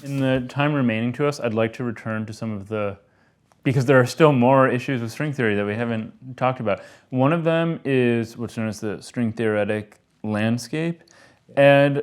In the time remaining to us, I'd like to return to some of because there are still more issues with string theory that we haven't talked about. One of them is what's known as the string theoretic landscape. And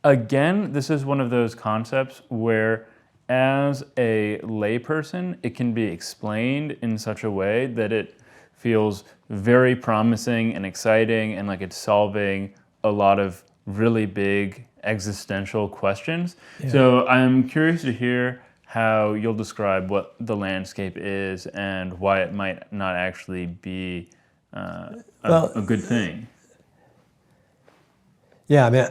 again, this is one of those concepts where as a layperson, it can be explained in such a way that it feels very promising and exciting and like it's solving a lot of really big existential questions. Yeah. So I'm curious to hear how you'll describe what the landscape is and why it might not actually be a good thing. Yeah, I mean,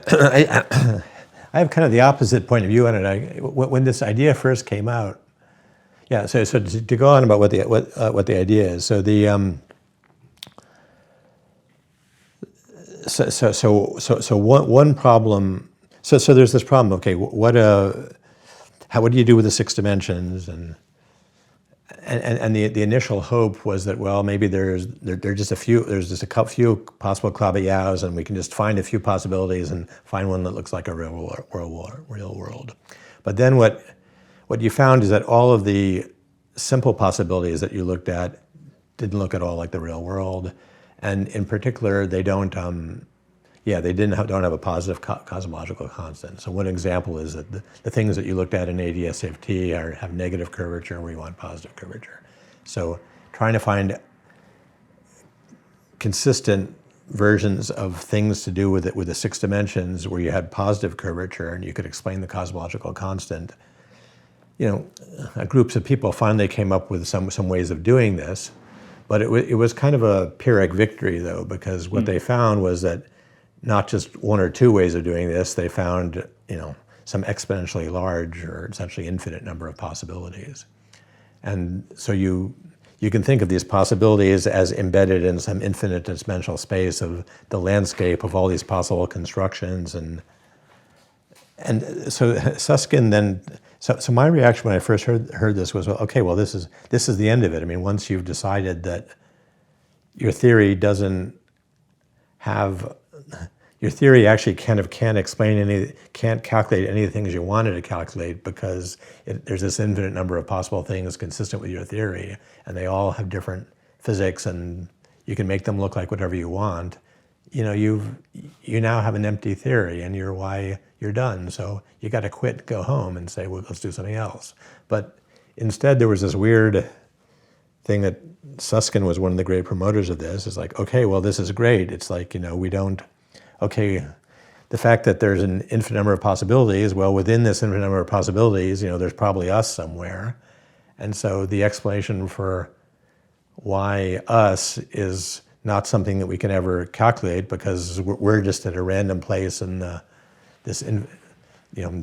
I have kind of the opposite point of view on it. When this idea first came out, yeah. So to go on about what the idea is. So the one problem. So there's this problem. Okay, what do you do with the 6 dimensions? And the initial hope was that, well, maybe there's just a few possible klabayaos, and we can just find a few possibilities and find one that looks like a real world. But then what you found is that all of the simple possibilities that you looked at didn't look at all like the real world, and in particular, they don't have a positive cosmological constant. So one example is that the things that you looked at in ADS-CFT have negative curvature, where you want positive curvature. So trying to find consistent versions of things to do with it with the 6 dimensions where you had positive curvature and you could explain the cosmological constant. Groups of people finally came up with some ways of doing this, but it was kind of a Pyrrhic victory, though, because what they found was that not just 1 or 2 ways of doing this, they found, some exponentially large or essentially infinite number of possibilities. And so you can think of these possibilities as embedded in some infinite dimensional space of the landscape of all these possible constructions. And so Susskind then, so my reaction when I first heard this was, well, okay, well, this is the end of it. I mean, once you've decided that your theory your theory actually can't calculate any of the things you wanted to calculate, because there's this infinite number of possible things consistent with your theory, and they all have different physics, and you can make them look like whatever you want. You now have an empty theory, and you're done. So you got to quit, go home, and say, well, let's do something else. But instead, there was this weird thing that Susskind was one of the great promoters of this. It's like, okay, well, this is great. It's like, the fact that there's an infinite number of possibilities, well, within this infinite number of possibilities, there's probably us somewhere. And so the explanation for why us is not something that we can ever calculate, because we're just at a random place, and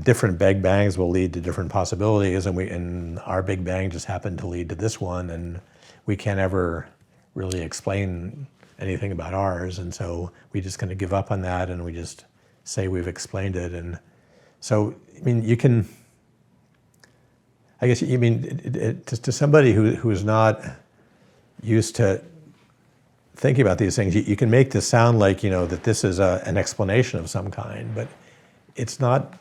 different big bangs will lead to different possibilities, and our big bang just happened to lead to this one, and we can't ever really explain anything about ours, and so we just kind of give up on that, and we just say we've explained it. And so, I mean, to somebody who is not used to thinking about these things, you can make this sound like, that this is an explanation of some kind, but it's not.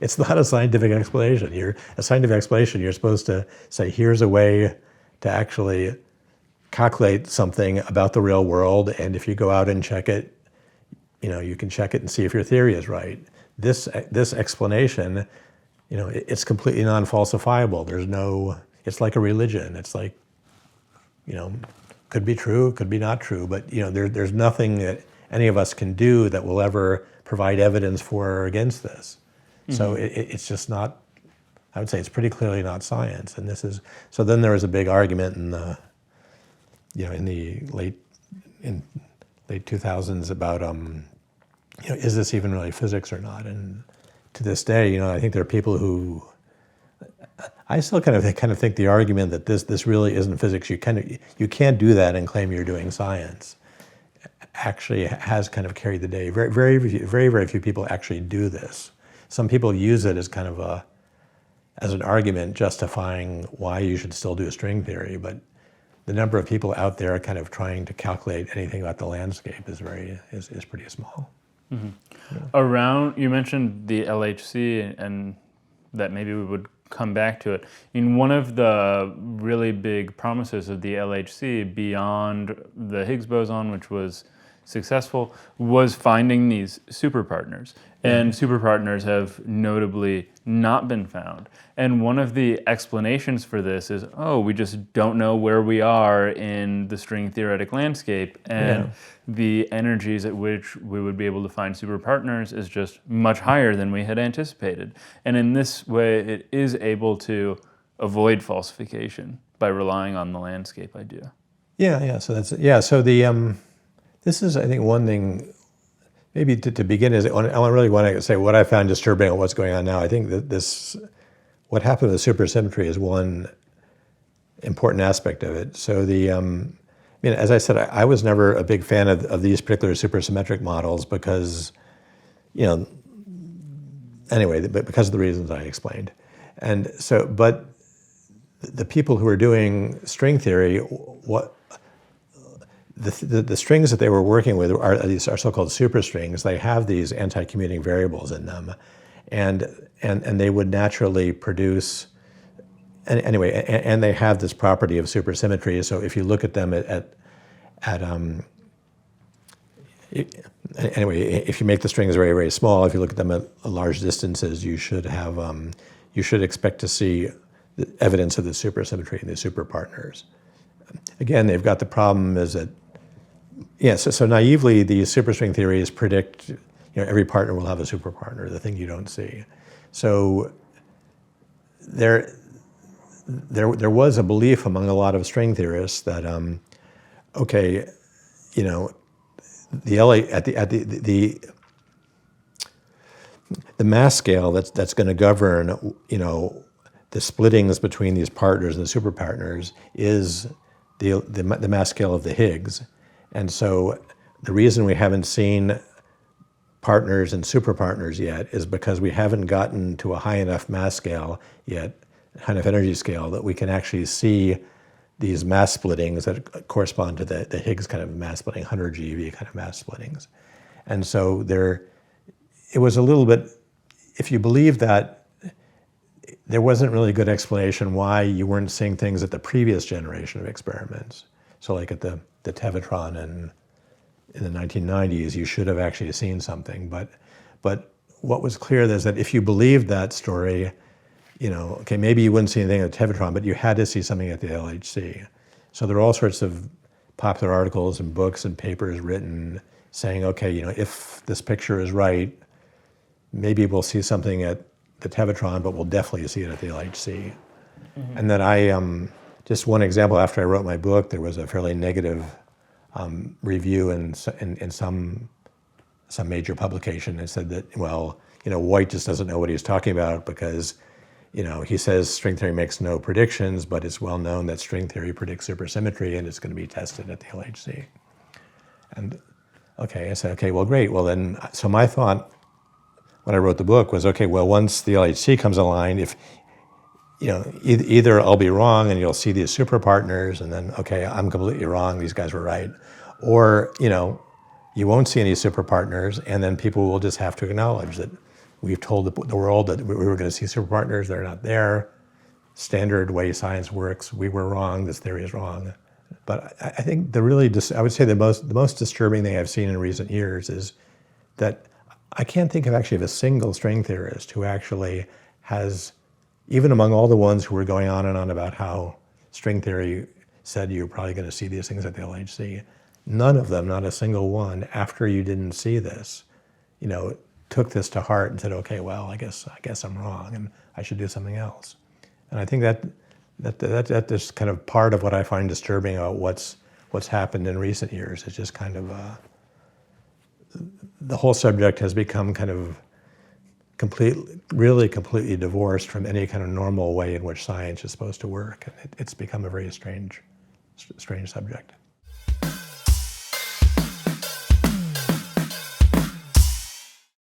It's not a scientific explanation. A scientific explanation, you're supposed to say, here's a way to actually calculate something about the real world, and if you go out and check it, you can check it and see if your theory is right. This explanation, it's completely non-falsifiable. It's like a religion. It's like, could be true, could be not true, but there's nothing that any of us can do that will ever provide evidence for or against this. Mm-hmm. So it's just not. I would say it's pretty clearly not science, and this is. So then there was a big argument in the late 2000s about is this even really physics or not? And to this day, I think there are people who. I still kind of think the argument that this really isn't physics. You can't do that and claim you're doing science. Actually, has kind of carried the day. Very, very, very, very few people actually do this. Some people use it as kind of as an argument justifying why you should still do string theory, but the number of people out there kind of trying to calculate anything about the landscape is pretty small. Mm-hmm. Around, you mentioned the LHC and that maybe we would come back to it. I mean, one of the really big promises of the LHC beyond the Higgs boson, which was successful, was finding these superpartners. And superpartners have notably not been found. And one of the explanations for this is, we just don't know where we are in the string theoretic landscape. And the energies at which we would be able to find superpartners is just much higher than we had anticipated. And in this way, it is able to avoid falsification by relying on the landscape idea. Yeah. So that's So the this is, I think, one thing. Maybe to begin is, I really want to say what I found disturbing about what's going on now. I think that what happened with supersymmetry is one important aspect of it. So as I said, I was never a big fan of these particular supersymmetric models because, anyway, because of the reasons I explained. And so, but the people who are doing string theory, the strings that they were working with are so-called superstrings. They have these anti-commuting variables in them, and they would naturally produce. Anyway, and they have this property of supersymmetry. So if you look at them anyway, if you make the strings very, very small, if you look at them at large distances, you should expect to see the evidence of the supersymmetry in the superpartners. Again, they've got the problem is that, so naively, these superstring theories predict, every partner will have a superpartner, the thing you don't see. So there was a belief among a lot of string theorists that, the mass scale that's going to govern, the splittings between these partners and the superpartners is the mass scale of the Higgs. And so the reason we haven't seen partners and superpartners yet is because we haven't gotten to a high enough mass scale yet, high enough energy scale, that we can actually see these mass splittings that correspond to the Higgs kind of mass splitting, 100 GeV kind of mass splittings. And so it was a little bit, if you believe that, there wasn't really a good explanation why you weren't seeing things at the previous generation of experiments. So like at the Tevatron and in the 1990s, you should have actually seen something. But what was clear is that if you believed that story, maybe you wouldn't see anything at Tevatron, but you had to see something at the LHC. So there are all sorts of popular articles and books and papers written saying, if this picture is right, maybe we'll see something at the Tevatron, but we'll definitely see it at the LHC. Mm-hmm. And then just one example, after I wrote my book, there was a fairly negative review in some major publication that said that, Woit just doesn't know what he's talking about because, he says string theory makes no predictions, but it's well known that string theory predicts supersymmetry and it's going to be tested at the LHC. And I said, well, great. Well, then, so my thought when I wrote the book was, once the LHC comes online, if either I'll be wrong and you'll see these superpartners and then, I'm completely wrong, these guys were right. Or, you won't see any superpartners and then people will just have to acknowledge that we've told the world that we were going to see superpartners, they're not there. Standard way science works, we were wrong, this theory is wrong. But I think I would say the most disturbing thing I've seen in recent years is that I can't think of a single string theorist who actually has, even among all the ones who were going on and on about how string theory said you're probably going to see these things at the LHC, none of them, not a single one, after you didn't see this, took this to heart and said, I guess I'm wrong and I should do something else. And I think that is kind of part of what I find disturbing about what's happened in recent years. It's just kind of the whole subject has become kind of completely divorced from any kind of normal way in which science is supposed to work. And it's become a very strange subject.